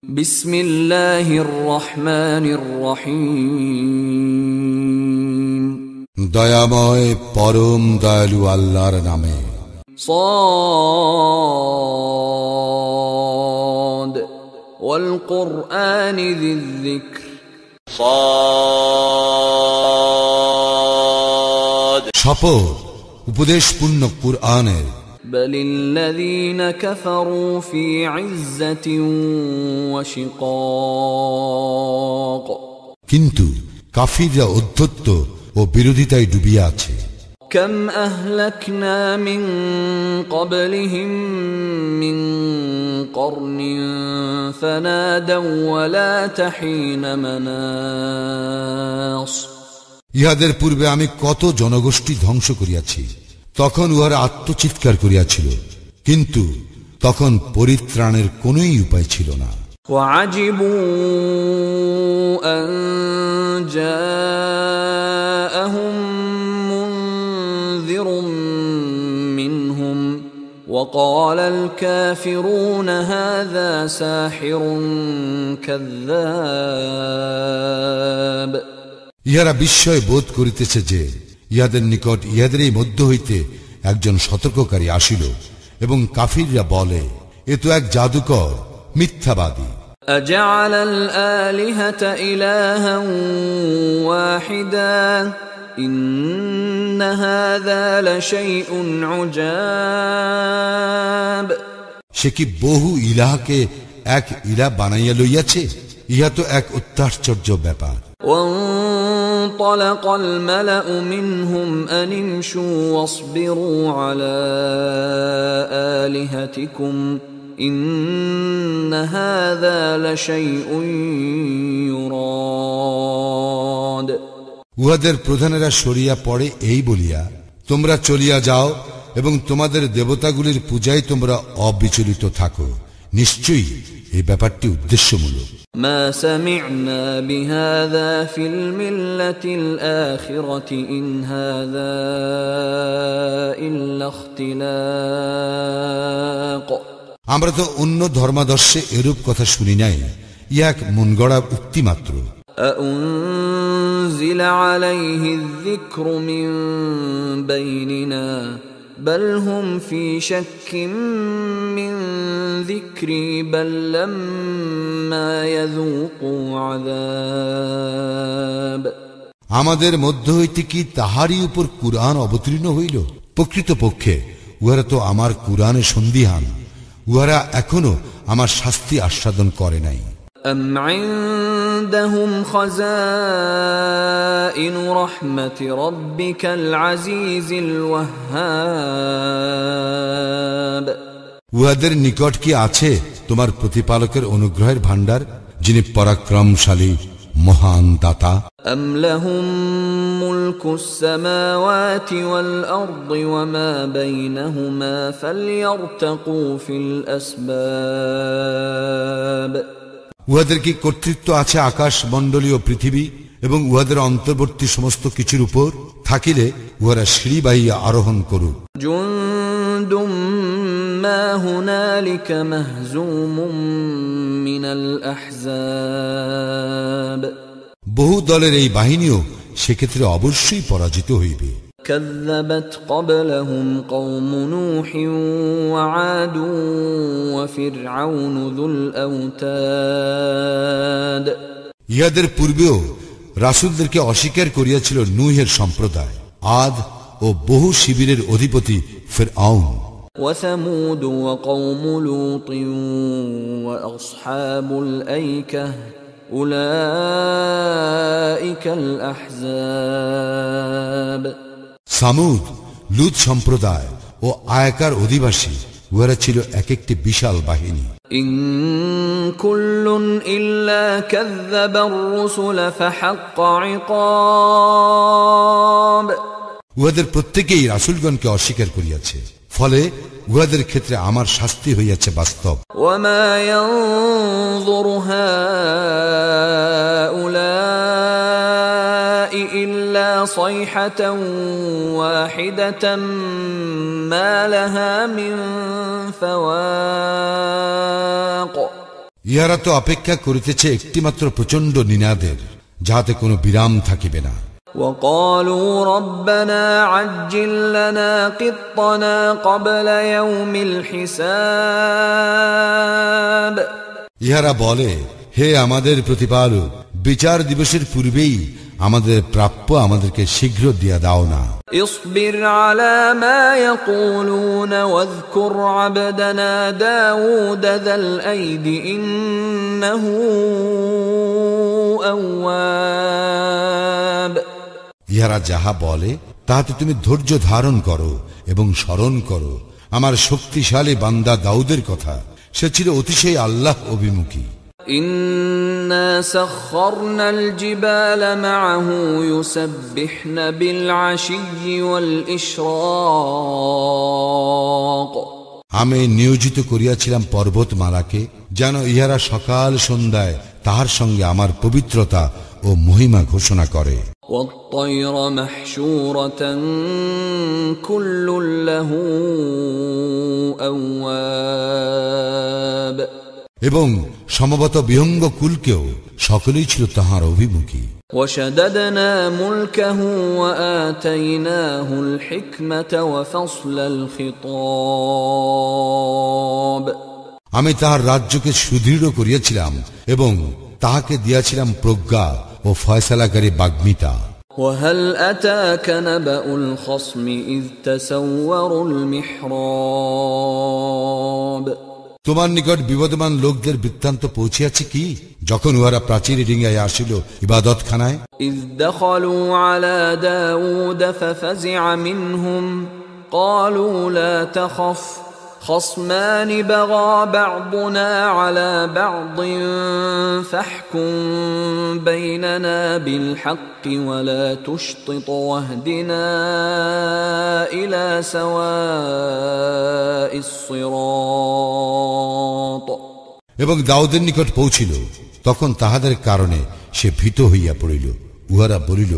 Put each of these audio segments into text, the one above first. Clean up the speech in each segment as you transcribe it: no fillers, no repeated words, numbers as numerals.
বিসমিল্লাহির রহমানির রহিম দয়াময় পরম দয়ালু আল্লাহর নামে। صاد والقرآن ذي الذكر صاد শপথ উপদেশপূর্ণ কুরআনের। بل الذين كفروا في عزة وشقاق কিন্তু কাফিররা অধ্যত্ত ও বিরোধিতায় ডুবিয়া আছে। كم أهلكنا من قبلهم من قرن فنادوا ولا تحين مناص ইহাদের পূর্বে আমি কত জনগোষ্ঠী ধ্বংস করিয়াছি, তখন উহারা আত্মচিৎকার করিয়াছিল, কিন্তু তখন পরিত্রাণের কোনই উপায় ছিল না। وعجبوا أن جاءهم منذر منهم وقال الكافرون هذا ساحر كذاب ইহারা বিস্ময় বোধ করিতেছে যে ইহাদের নিকট ইহাদেরই মধ্য হইতে একজন সতর্ককারী আসিল, এবং কাফিররা বলে, এ তো এক জাদুকর, মিথ্যাবাদী। أجعل الآلهة إلها واحدا إن هذا لشيء عجاب সে কি বহু ইলাহকে এক ইলাহ বানাইয়া লইয়াছে? ইহা তো এক অত্যাশ্চর্য ব্যাপার। وانطلق الملأ منهم أن امشوا واصبروا على آلهتكم إن هذا لشيء يراد উহাদের প্রধানেরা সরিয়া পড়ে এই বলিয়া, তোমরা চলিয়া যাও এবং তোমাদের দেবতাগুলির পূজায় তোমরা অবিচলিত থাকো, নিশ্চয়ই এই ব্যাপারটি উদ্দেশ্যমূলক। ما سمعنا بهذا في الملة الآخرة إن هذا إلا اختلاق আমরা তো অন্য ধর্মাদর্শে এরূপ কথা শুনি নাই, ইহা এক মনগড়া উক্তি মাত্র। أأنزل عليه الذكر من بيننا بل هم في شك من ذكري بل لما يذوقوا عذاب আমাদের মধ্য হইতে কি তাহারই উপর কুরআন অবতীর্ণ হইল? প্রকৃতপক্ষে উহারা তো আমার কুরআনে সন্দিহান, উহারা এখনো আমার শাস্তি আস্বাদন করে নাই। أم عندهم خزائن رحمة ربك العزيز الوهاب উহাদের নিকট কি আছে তোমার প্রতিপালকের অনুগ্রহের ভাণ্ডার, যিনি পরাক্রমশালী মহান দাতা? أم لهم ملك السماوات والأرض وما بينهما فليرتقوا في الأسباب উহাদের কি কর্তৃত্ব আছে আকাশ মণ্ডলীয় পৃথিবী এবং উহাদের অন্তর্বর্তী সমস্ত কিছুর উপর? থাকিলে উহারা সিঁড়ি বাহিয়া আরোহণ করুক। جند ما هنالك مهزوم من الأحزاب বহু দলের এই বাহিনীও সেক্ষেত্রে অবশ্যই পরাজিত হইবে। كذبت قبلهم قوم نوح وعاد وفرعون ذو الأوتاد ইহাদের পূর্বেও রাসূলদেরকে অস্বীকার করিয়াছিল নূহের সম্প্রদায়, আদ ও বহু শিবিরের অধিপতি ফিরআউন। وثمود وقوم لوط وأصحاب الأيكة أولئك الأحزاب সামুদ, লুত সম্প্রদায় ও আয়াকার অধিবাসী, উহারা ছিল এক একটি বিশাল বাহিনী। إن كل إلا كذب الرسل فحق عقاب উহাদের প্রত্যেকেই রাসূলগণকে অস্বীকার করিয়াছে, ফলে উহাদের ক্ষেত্রে আমার শাস্তি হইয়াছে বাস্তব। وما ينظر هؤلاء إلا صيحة واحدة ما لها من فواق ইহারা তো অপেক্ষা করিতেছে একটিমাত্র প্রচন্ড নিনাদের, যাহাতে কোনো বিরাম থাকিবে না। وقالوا ربنا عجل لنا قطنا قبل يوم الحساب। ইহারা বলে, হে আমাদের প্রতিপালক, বিচার দিবসের পূর্বেই আমাদের প্রাপ্য আমাদেরকে শীঘ্র দিয়া দাও না। اصبر على ما يقولون واذكر عبدنا داود ذا الأيد إنه أواب। ইহারা যাহা বলে তাহাতে তুমি ধৈর্য ধারণ করো এবং স্মরণ করো আমার শক্তিশালী বান্দা দাউদের কথা, সে ছিল অতিশয় আল্লাহ অভিমুখী। إنا سخرنا الجبال معه يسبحن بالعشي والإشراق। আমি নিয়োজিত করিয়াছিলাম পর্বতমালাকে, যেন ইহারা সকাল সন্ধ্যায় তাহার সঙ্গে আমার পবিত্রতা ও মহিমা ঘোষণা করে। والطير محشورة كل له أواب। এবং সমবত বিহঙ্গ কুলকেও সকলেই ছিল তাহার অভিমুখী। وشددنا ملكه وآتيناه الحكمة وفصل الخطاب। আমি তাহার রাজ্যকে সুদৃঢ় করিয়াছিলাম এবং তাহাকে দিয়াছিলাম প্রজ্ঞা ও ফয়সালাকারী বাগ্মিতা। وهل أتاك نبأ الخصم إذ تسوروا المحراب। তোমার নিকট বিবদমান লোকদের বৃত্তান্ত পৌঁছিয়াছে কি, যখন উহারা প্রাচীরে ডিঙ্গায় আসিল ইবাদতখানায়। إذ دخلوا على داود ففزع منهم قالوا لا تخف خصمان بغى بعضنا على بعض فاحكم بيننا بالحق ولا تشطط واهدنا إلى سواء الصراط। এবং দাউদের নিকট পৌঁছিল, তখন তাহাদের কারণে সে ভীত হইয়া পড়িল। উহারা বলিল,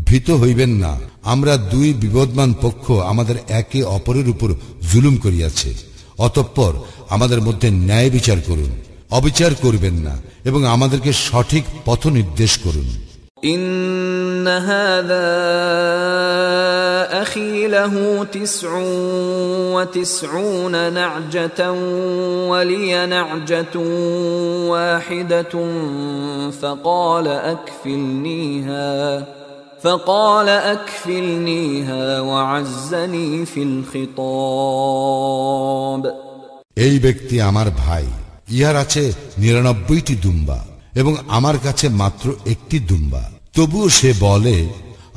ভীত হইবেন না, আমরা দুই বিবদমান পক্ষ আমাদের একে অপরের উপর জুলুম করিয়াছে, অতঃপর আমাদের মধ্যে ন্যায় বিচার করুন, অবিচার করবেন না এবং আমাদেরকে সঠিক পথ নির্দেশ করুন। إن هذا أخي له 99 نعجة ولي نعجة واحدة فقال أكفلنيها وعزني في الخطاب। এই ব্যক্তি আমার ভাই, ইহার আছে 99টি দুম্বা এবং আমার কাছে মাত্র একটি দুম্বা, তবুও সে বলে,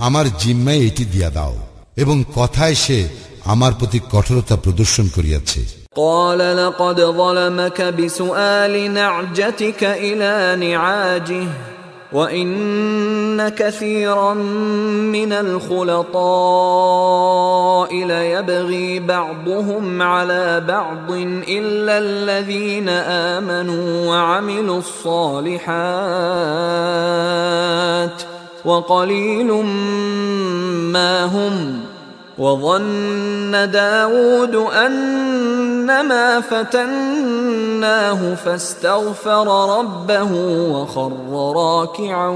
আমার জিম্মায় এটি দিয়া দাও, এবং কথায় সে আমার প্রতি কঠোরতা প্রদর্শন করিয়াছে। قال لقد ظلمك بسؤال نعجتك إلى نعاجه وإن كثيرا من الخلطاء ليبغي بعضهم على بعض إلا الذين آمنوا وعملوا الصالحات وقليل ما هم وظن داود أنما فتناه فاستغفر ربه وخر راكعا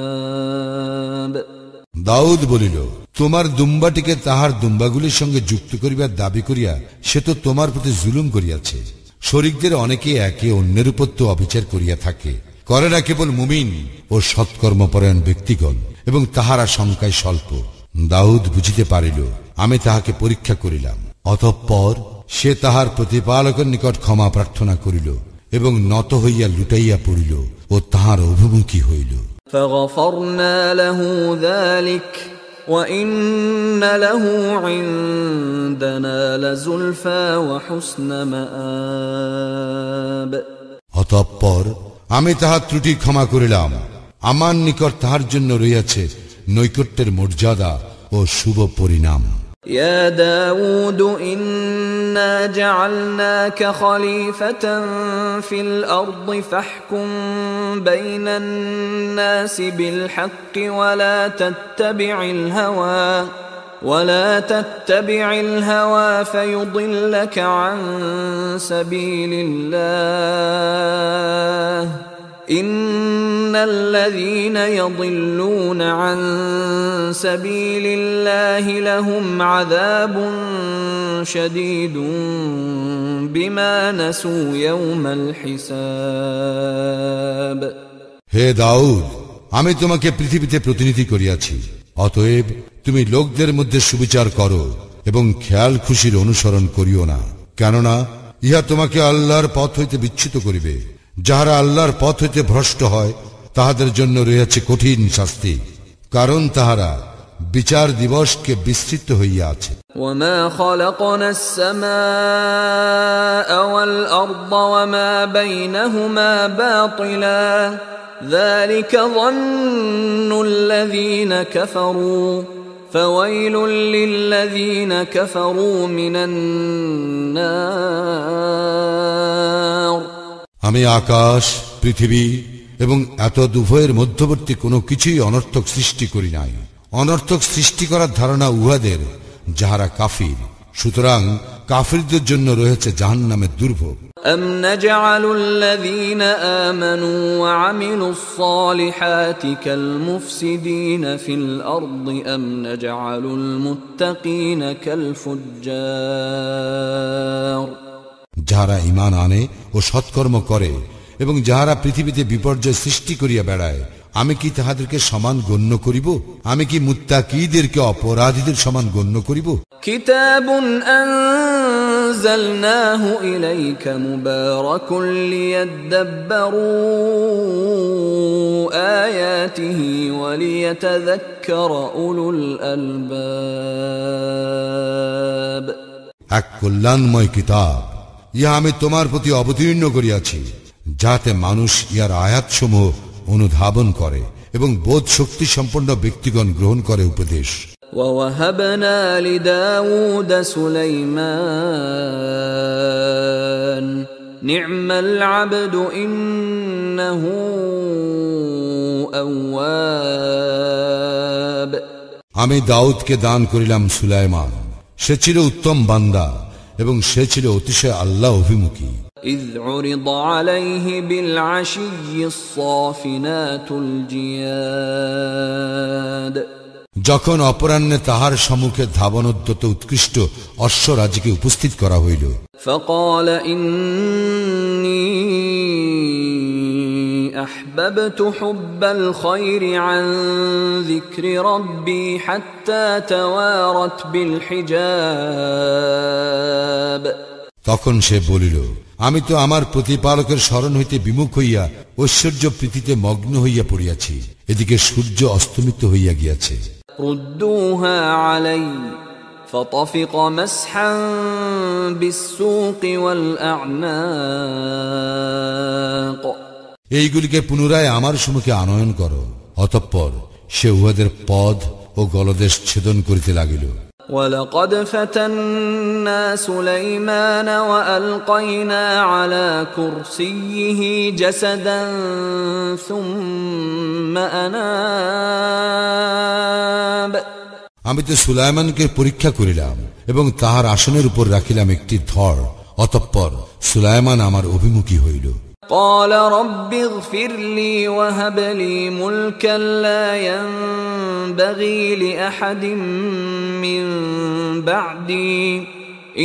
وأناب। দাউদ বলিল, তোমার দুম্বাটিকে তাহার দুম্বাগুলির সঙ্গে যুক্ত করিবার দাবি করিয়া সে তো তোমার প্রতি জুলুম করিয়াছে। শরীকদের অনেকে একে অন্যের উপর তো অবিচার করিয়া থাকে, করে না কেবল মুমিন ও সৎকর্মপরায়ণ ব্যক্তিগণ, এবং তাহারা সংখ্যায় স্বল্প। দাউদ বুঝিতে পারিল, আমি তাহাকে পরীক্ষা করিলাম। অতঃপর সে তাহার প্রতিপালকের নিকট ক্ষমা প্রার্থনা করিল এবং নত হইয়া লুটাইয়া পড়িল ও তাহার অভিমুখী হইল। فغفرنا له ذلك وإن له عندنا لزلفى وحسن مآب। অতঃপর আমি তাহার ত্রুটি ক্ষমা করিলাম, আমার নিকট তাহার জন্য রইয়াছে নৈকট্যের মর্যাদা ও শুভ পরিণাম। يا داود إنا جعلناك خليفة في الأرض فاحكم بين الناس بالحق ولا تتبع الهوى فيضلك عن سبيل الله إن الذين يضلون عن سبيل الله لهم عذاب شديد بما نسوا يوم الحساب হে দাউদ, আমি তোমাকে পৃথিবীতে প্রতিনিধি করিয়াছি, অতএব তুমি লোকদের মধ্যে সুবিচার করো এবং খেয়াল খুশির অনুসরণ করিও না, কেননা ইহা তোমাকে আল্লাহর পথ হইতে বিচ্যুত করিবে। যাহারা আল্লাহর পথ হইতে ভ্রষ্ট হয় তাহাদের জন্য রয়েছে কঠিন শাস্তি, কারণ তাহারা বিচার দিবসকে বিস্তৃত হইয়া আছে। وما خلقنا السماء والأرض وما بينهما باطلا ذلك ظن الذين كفروا فويل للذين كفروا من النار আমি আকাশ, পৃথিবী এবং এতদ উভয়ের মধ্যবর্তী কোনো কিছুই অনর্থক সৃষ্টি করি নাই। অনর্থক সৃষ্টি করার ধারণা উহাদের যাহারা কাফির, সুতরাং কাফিরদের জন্য রয়েছে জাহান্নামের দুর্ভোগ। أم نجعل الذين آمنوا وعملوا الصالحات كالمفسدين في الأرض أم نجعل المتقين كالفجار যাহারা ঈমান আনে ও সৎকর্ম করে এবং যাহারা পৃথিবীতে বিপর্যয় সৃষ্টি করিয়া বেড়ায়, আমি কি তাহাদেরকে সমান গণ্য করিব? আমি কি মুত্তাকীদেরকে অপরাধীদের সমান গণ্য করিব? কিতাবুন আনজালনাহু ইলাইকা মুবারাকুন লিয়াদাব্বারু আয়াতিহি ওয়া লিয়াতাযাক্কারা উলুল আলবাব। এক কল্যাণময় কিতাব, ইহা আমি তোমার প্রতি অবতীর্ণ করিয়াছি, যাতে মানুষ ইহার আয়াতসমূহ অনুধাবন করে এবং বোধ শক্তি সম্পন্ন ব্যক্তিগণ গ্রহণ করে উপদেশ। وَوَهَبْنَا لِدَاوُودَ سُلَيْمَانَ نِعْمَ الْعَبْدُ إِنَّهُ أَوَّابٌ আমি দাউদকে দান করিলাম সুলাইমান, সে ছিল উত্তম বান্দা এবং সে ছিল অতিশয় আল্লাহ অভিমুখী। إذ عرض عليه بالعشي الصافنات الجياد যখন অপরাহ্নে তাহার সম্মুখে ধাবনোদ্যত উৎকৃষ্ট অশ্বরাজিকে উপস্থিত করা হইল। فقال إني أحببت حب الخير عن ذكر ربي حتى توارت بالحجاب তখন সে বলিল, আমি তো আমার প্রতিপালকের স্মরণ হইতে বিমুখ হইয়া ঐশ্বর্য প্রীতিতে মগ্ন হইয়া পড়িয়াছি, এদিকে সূর্য অস্তমিত হইয়া গিয়াছে। رُدُّوهَا عَلَيَّ فَطَفِقَ مَسْحًا بِالسُّوقِ وَالْأَعْنَاقِ এইগুলিকে পুনরায় আমার সম্মুখে আনয়ন করো। অতঃপর সে উহাদের পদ ও গলদেশ ছেদন করিতে লাগিল। وَلَقَدْ فَتَنَّا سُلَيْمَانَ وَأَلْقَيْنَا عَلَى كُرْسِيِّهِ جَسَدًا ثُمَّ أَنَابَ আমি তো সুলাইমানকে পরীক্ষা করিলাম এবং তাহার আসনের উপর রাখিলাম একটি ধড়, অতঃপর সুলাইমান আমার অভিমুখী হইল। قال رب اغفر لي وهب لي ملكا لا ينبغي لأحد من بعدي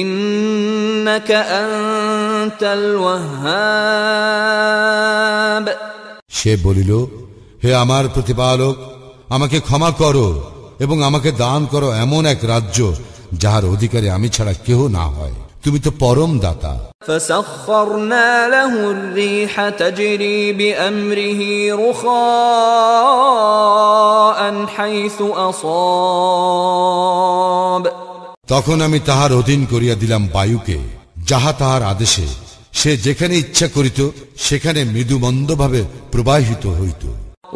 إنك أنت الوهاب সে বলিল, হে আমার প্রতিপালক, আমাকে ক্ষমা করো এবং আমাকে দান করো এমন এক রাজ্য যাহার অধিকারী আমি ছাড়া কেহ না হয়, তুমি তো পরম দাতা। فسخرنا له الريح تجري بأمره رخاء حيث أصاب তখন আমি তাহার অধীন করিয়া দিলাম বায়ুকে, যাহা তাহার আদেশে সে যেখানে ইচ্ছা করিত সেখানে মৃদুমন্দভাবে প্রবাহিত হইত।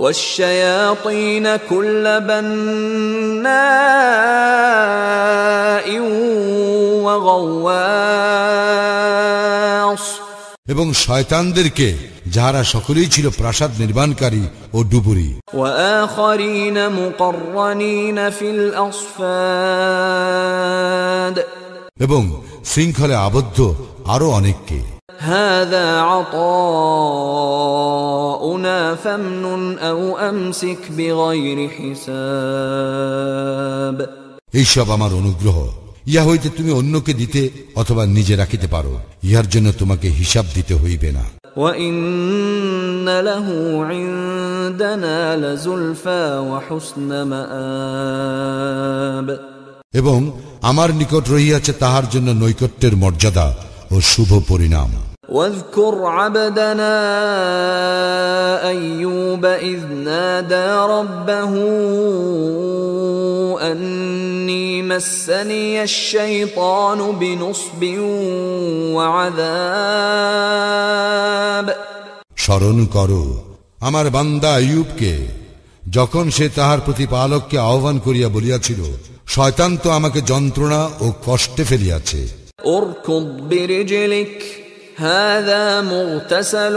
والشياطين كل بناء وغواص এবং শয়তানদেরকে যারা সকলেই ছিল প্রাসাদ নির্মাণকারী ও ডুবুরি। وآخرين مقرنين في الأصفاد এবং শৃঙ্খলে আবদ্ধ আরো অনেককে। هذا عطاؤنا فامنن أو أمسك بغير حساب এইসব আমার অনুগ্রহ, ইহা হইতে তুমি অন্যকে দিতে অথবা নিজে রাখিতে পারো, ইহার জন্য তোমাকে হিসাব দিতে হইবে না। وَإِنَّ لَهُ عِندَنَا لَزُلْفَى وَحُسْنَ مَآبٍ এবং আমার নিকট রহিয়াছে তাহার জন্য নৈকট্যের মর্যাদা ও শুভ পরিণাম। واذكر عبدنا أيوب إذ نادى ربه أني مسني الشيطان بنصب وعذاب স্মরণ করো আমার বান্দা আইয়ুবকে, যখন সে তাহার প্রতিপালককে আহ্বান করিয়া বলিয়াছিল, শয়তান তো আমাকে যন্ত্রণা ও কষ্টে ফেলিয়াছে। اركض برجلك هذا مغتسل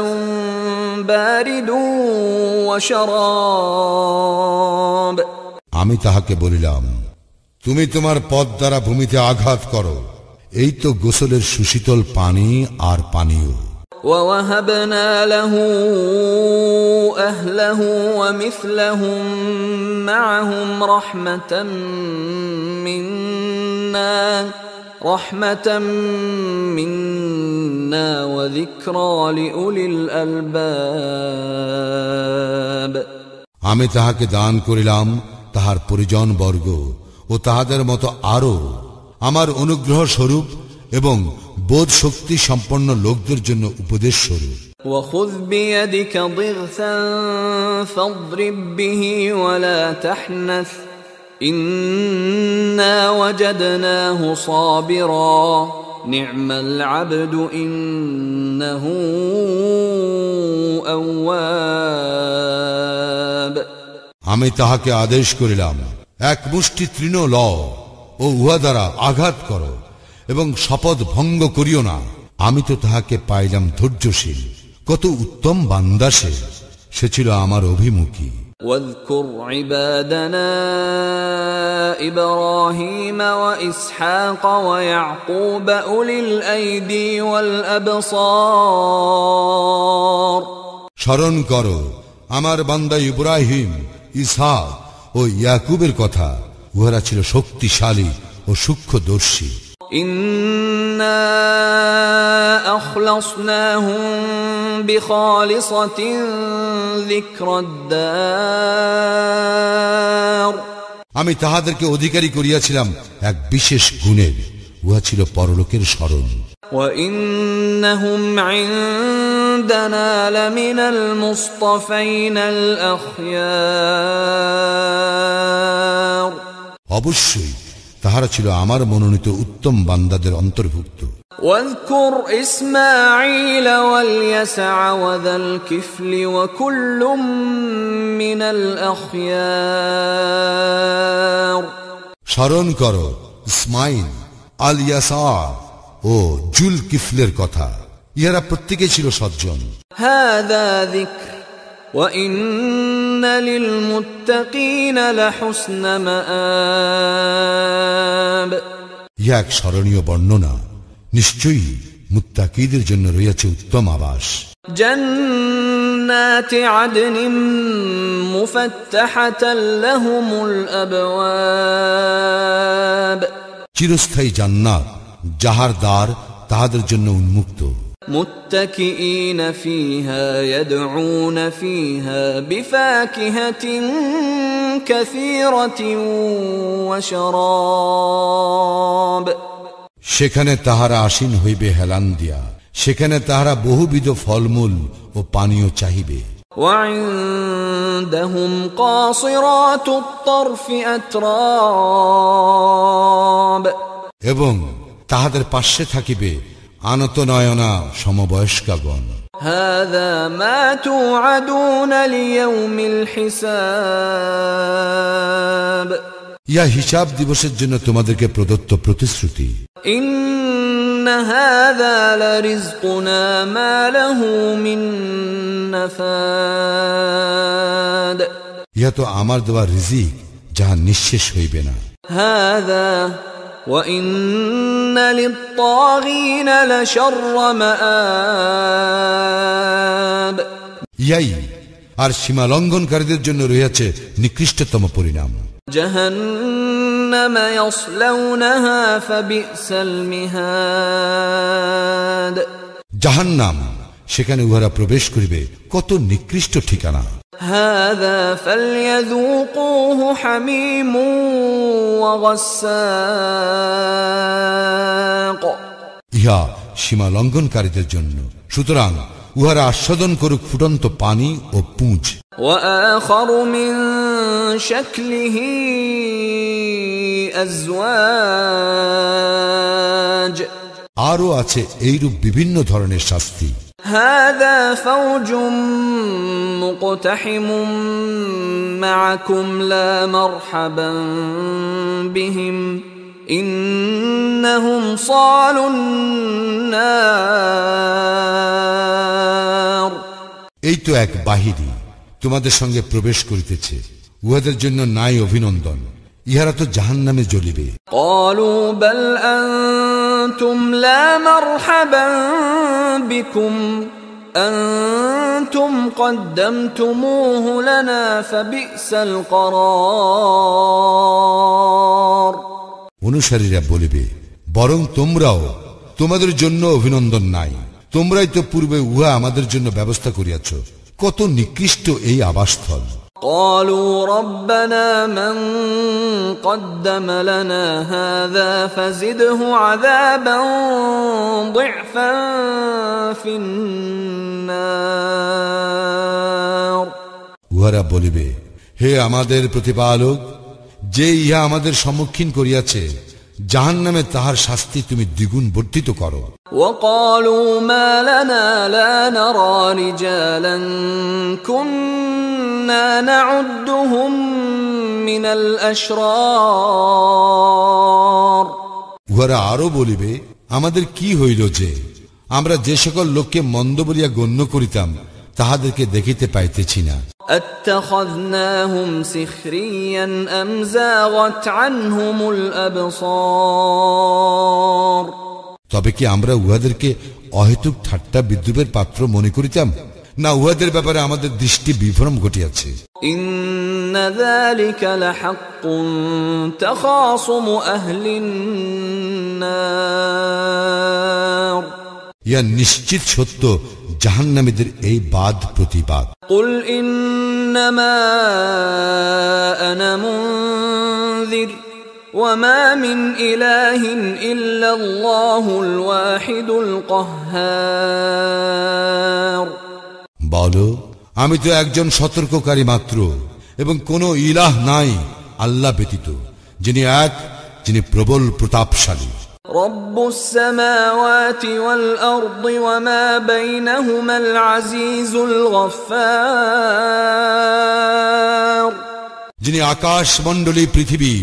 بارد وشراب আমি তাহাকে বলিলাম, তুমি তোমার পদ দ্বারা ভূমিতে আঘাত করো, এই তো গোসলের সুশীতল পানি আর পানীয়। ووهبنا له أهله ومثلهم معهم رحمة منا وذكرى لأولي الألباب আমি তাহাকে দান করিলাম তাহার পরিজন বর্গ ও তাহাদের মতো আরো আমার অনুগ্রহ স্বরূপ এবং বোধ শক্তি সম্পন্ন লোকদের জন্য উপদেশ স্বরূপ। وخذ بيدك ضغثا فاضرب به ولا تحنث إنا وجدناه صابرا نعم العبد إنه أواب আমি তাহাকে আদেশ করিলাম, এক মুষ্টি তৃণ লও ও উহা দ্বারা আঘাত করো এবং শপথ ভঙ্গ করিও না, আমি তো তাহাকে পাইলাম ধৈর্যশীল, কত উত্তম বান্দা সে ছিল আমার অভিমুখী। واذكر عبادنا إبراهيم وإسحاق ويعقوب أولي الأيدي والأبصار স্মরণ করো আমার বান্দা ইব্রাহিম, ইসহাক ও ইয়াকুবের কথা, উহারা ছিল শক্তিশালী ও সূক্ষ্মদর্শী। إنا أخلصناهم بخالصة ذكر الدار আমি তাহাদেরকে অধিকারী করিয়াছিলাম এক বিশেষ গুণের, উহা ছিল পরলোকের স্মরণ। وإنهم عندنا لمن المصطفين الأخيار অবশ্যই তাহারা ছিল আমার মনোনীত উত্তম বান্দাদের অন্তর্ভুক্ত। واذكر إسماعيل واليسع وذا الكفل وكل من الأخيار স্মরণ করো ইসমাইল, আল ইয়াসা ও জুল কিফলের কথা, ইহারা প্রত্যেকে ছিল সজ্জন। هذا ذكر وإن للمتقين لحسن مآب ইহা এক স্মরণীয় বর্ণনা, নিশ্চয়ই মুত্তাকীদের জন্য রয়েছে উত্তম আবাস। جنات عدن مفتحة لهم الأبواب চিরস্থায়ী জান্নাত, যাহার দ্বার তাহাদের জন্য উন্মুক্ত। متكئين فيها يدعون فيها بفاكهة كثيرة وشراب সেখানে তাহারা আসীন হইবে হেলান দিয়া, সেখানে তাহারা বহুবিধ ফলমূল ও পানীয় চাহিবে। وعندهم قاصرات الطرف أتراب এবং তাহাদের পার্শ্বে থাকিবে আনত নয়না সমবয়স্কাগণ। هذا ما توعدون ليوم الحساب ইহা হিসাব দিবসের জন্য তোমাদেরকে প্রদত্ত প্রতিশ্রুতি। إن هذا لرزقنا ما له من نفاد ইহা তো আমার দেওয়া রিজিক, যাহা নিঃশেষ হইবে না। هذا وإن للطاغين لشر مآب ইহাই আর সীমা লঙ্ঘনকারীদের জন্য রয়েছে নিকৃষ্টতম পরিণাম। جهنم يصلونها فبئس المهاد জাহান্নাম, সেখানে উহারা প্রবেশ করিবে, কত নিকৃষ্ট ঠিকানা। هذا فليذوقوه حميم وغساق ইহা সীমা লঙ্ঘনকারীদের জন্য, সুতরাং উহারা আস্বাদন করুক ফুটন্ত পানি ও পুঁজ। وآخر من شكله أزواج আরও আছে এইরূপ বিভিন্ন ধরনের শাস্তি। هذا فوج مقتحم معكم لا مرحبا بهم إنهم صالوا النار এই তো এক বাহিনী তোমাদের সঙ্গে প্রবেশ করিতেছে, উহাদের জন্য নাই অভিনন্দন, ইহারা তো জাহান্নামে জ্বলিবে। قالوا بل أنتم لا مرحبا بكم أنتم قدمتموه لنا فبئس القرار অনুসারীরা বলিবে, বরং তোমরাও, তোমাদের জন্য অভিনন্দন নাই, তোমরাই তো পূর্বে উহা আমাদের জন্য ব্যবস্থা করিয়াছ, কত নিকৃষ্ট এই আবাসস্থল। قالوا ربنا من قدم لنا هذا فزده عذابا ضعفا في النار উহারা বলিবে, হে আমাদের প্রতিপালক, যে ইহা আমাদের সম্মুখীন করিয়াছে, জাহান্নামে তাহার শাস্তি তুমি দ্বিগুণ বর্ধিত করো। وقالوا ما لنا لا نرى رجالا كنا نعدهم من الأشرار উহারা আরো বলিবে, আমাদের কি হইল যে আমরা যে সকল লোককে মন্দ বলিয়া গণ্য করিতাম, তাহাদেরকে দেখিতে পাইতেছি না। أتخذناهم سخريا أم زاغت عنهم الأبصار তবে কি আমরা উহাদেরকে অহেতুক ঠাট্টা বিদ্রুপের পাত্র মনে করিতাম, না উহাদের ব্যাপারে আমাদের দৃষ্টি বিভ্রম ঘটিয়াছে? إن ذلك لحق تخاصم أهل النار ইয়া নিশ্চিত সত্য জাহান্নামীদের এই বাদ প্রতিবাদ। قل إنما أنا منذر وما من إله إلا الله الواحد القهار বলো, আমি তো একজন সতর্ককারী মাত্র, এবং কোনো ইলাহ নাই আল্লাহ ব্যতীত, যিনি এক, যিনি প্রবল প্রতাপশালী। رب السماوات والأرض وما بينهما العزيز الغفار যিনি আকাশ মণ্ডলী, পৃথিবী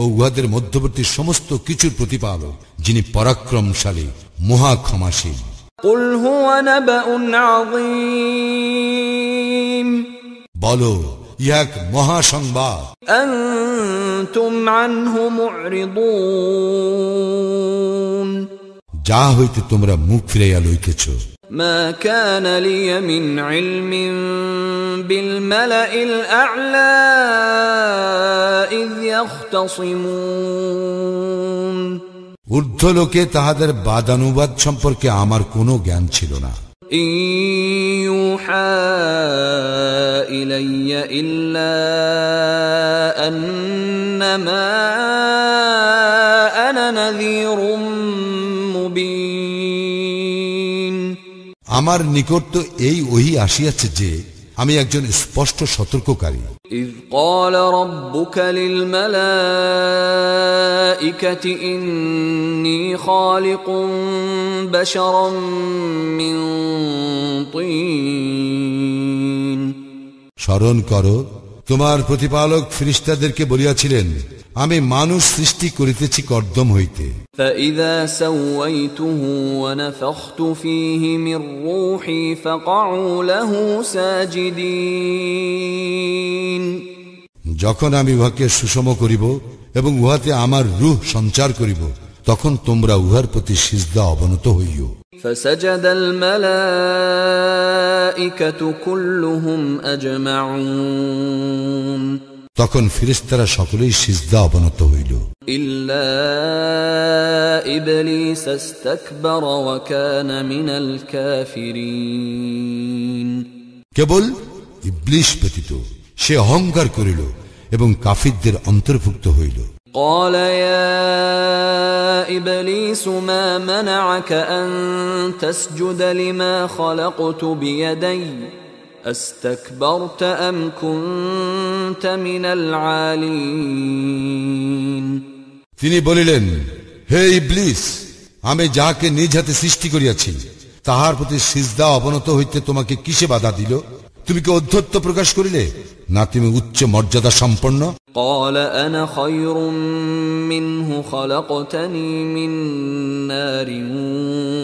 ও উহাদের মধ্যবর্তী সমস্ত কিছুর প্রতিপালক, যিনি পরাক্রমশালী, মহা ক্ষমাশীল। قل هو نبأ عظيم বলো, ইহা এক মহা সংবাদ, أنتم عنه معرضون যা হইতে তোমরা মুখ ফিরাইয়া লইতেছ। ما كان لي من علم بالملأ الأعلى إذ يختصمون ঊর্ধ্বলোকে তাহাদের বাদানুবাদ সম্পর্কে আমার কোনো জ্ঞান ছিল না। إن يوحى إلي إلا أنما أنا نذير مبين আমার নিকট তো এই ওহী আসিয়াছে যে আমি একজন স্পষ্ট সতর্ককারী। إذ قال ربك للملائكة إني خالق بشرا من طين স্মরণ করো, তোমার প্রতিপালক ফেরেশতাদেরকে বলিয়াছিলেন, আমি মানুষ সৃষ্টি করিতেছি কর্দম হইতে। فإذا سويته ونفخت فيه من روحي فقعوا له ساجدين যখন আমি উহাকে সুষম করিব এবং উহাতে আমার রূহ সঞ্চার করিব, তখন তোমরা উহার প্রতি সিজদা অবনত হইও। فسجد الملائكة كلهم أجمعون তখন ফেরেশতারা সকলেই সিজদা অবনত হইল, إلا إبليس استكبر وكان من الكافرين কেবল ইবলীস ব্যতীত সে অহংকার করিল এবং কাফিরদের অন্তর্ভুক্ত হইল। قال يا إبليس ما منعك أن تسجد لما خلقت بيدي أستكبرت أم كنت من العالين তিনি বলিলেন, হে ইবলীস, আমি যাহাকে নিজ হাতে সৃষ্টি করিয়াছি তাহার প্রতি সিজদা অবনত হইতে তোমাকে কিসে বাধা দিল? তুমি কি অধ্যত্ব প্রকাশ করিলে, না তুমি উচ্চ মর্যাদা সম্পন্ন? قال أنا خير منه خلقتني من نار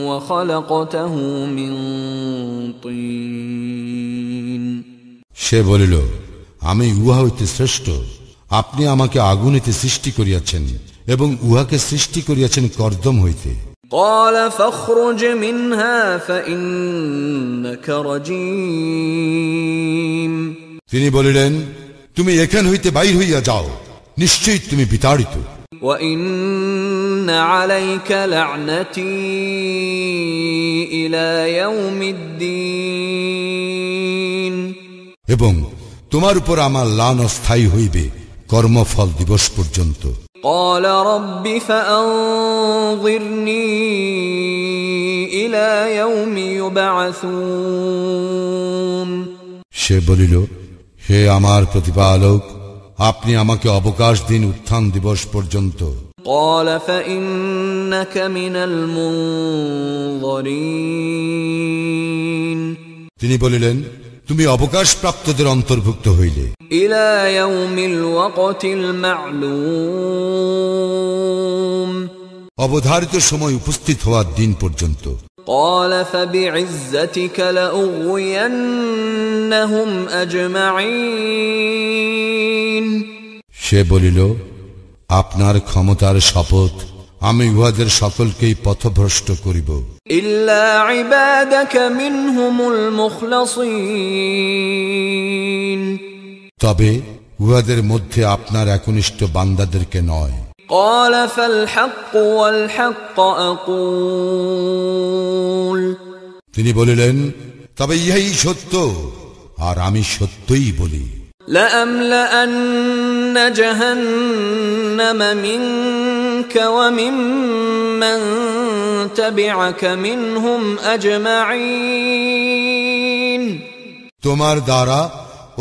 وخلقته من طين সে বলিল, আমি উহা হইতে শ্রেষ্ঠ। আপনি আমাকে আগুনেতে সৃষ্টি করিয়াছেন এবং উহাকে সৃষ্টি করিয়াছেন কর্দম হইতে। قال فاخرج منها فإنك رجيم তিনি বলিলেন, তুমি এখান হইতে বাইর হইয়া যাও, নিশ্চয়ই তুমি বিতাড়িত। وإن عليك لعنتي إلى يوم الدين এবং তোমার উপর আমার লানত স্থায়ী হইবে কর্মফল দিবস পর্যন্ত। قال رب فأنظرني إلى يوم يبعثون সে বলিল, হে আমার প্রতিপালক, আপনি আমাকে অবকাশ দিন উত্থান দিবস পর্যন্ত। قال فإنك من المنظرين তিনি বলিলেন, তুমি অবকাশ প্রাপ্তদের অন্তর্ভুক্ত হইলে إلى يوم الوقت المعلوم অবধারিত সময় উপস্থিত হওয়ার দিন পর্যন্ত। قال فبعزتك لأغوينهم أجمعين সে বলিল, আপনার ক্ষমতার শপথ, আমি উহাদের সকলকেই পথভ্রষ্ট করিব, إلا عبادك منهم المخلصين তবে উহাদের মধ্যে আপনার একনিষ্ঠ বান্দাদেরকে নয়। قال فالحق والحق أقول তিনি বলিলেন, তবে ইহাই সত্য, আর আমি সত্যই বলি। لأملأن جهنم منك وممن تبعك منهم أجمعين তোমার দ্বারা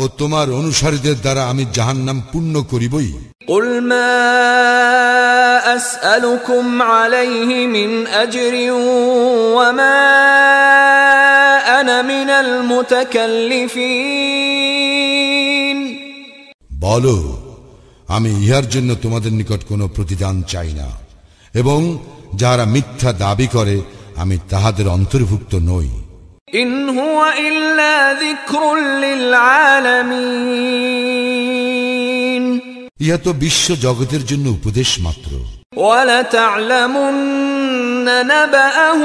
ও তোমার অনুসারীদের দ্বারা আমি জাহান্নাম পূর্ণ করিবই। قل ما أسألكم عليه من أجر وما أنا من المتكلفين বলো, আমি ইহার জন্য তোমাদের নিকট কোনো প্রতিদান চাই না, এবং যারা মিথ্যা দাবি করে আমি তাহাদের অন্তর্ভুক্ত নই। إن هو إلا ذكر للعالمين ইহা তো বিশ্ব জগতের জন্য উপদেশ মাত্র। وَلَتَعْلَمُنَّ نَبَأَهُ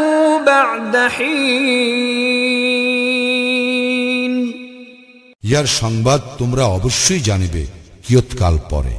بَعْدَ حِينٍ ইহার সংবাদ তোমরা অবশ্যই জানিবে কিয়ৎকাল পরে।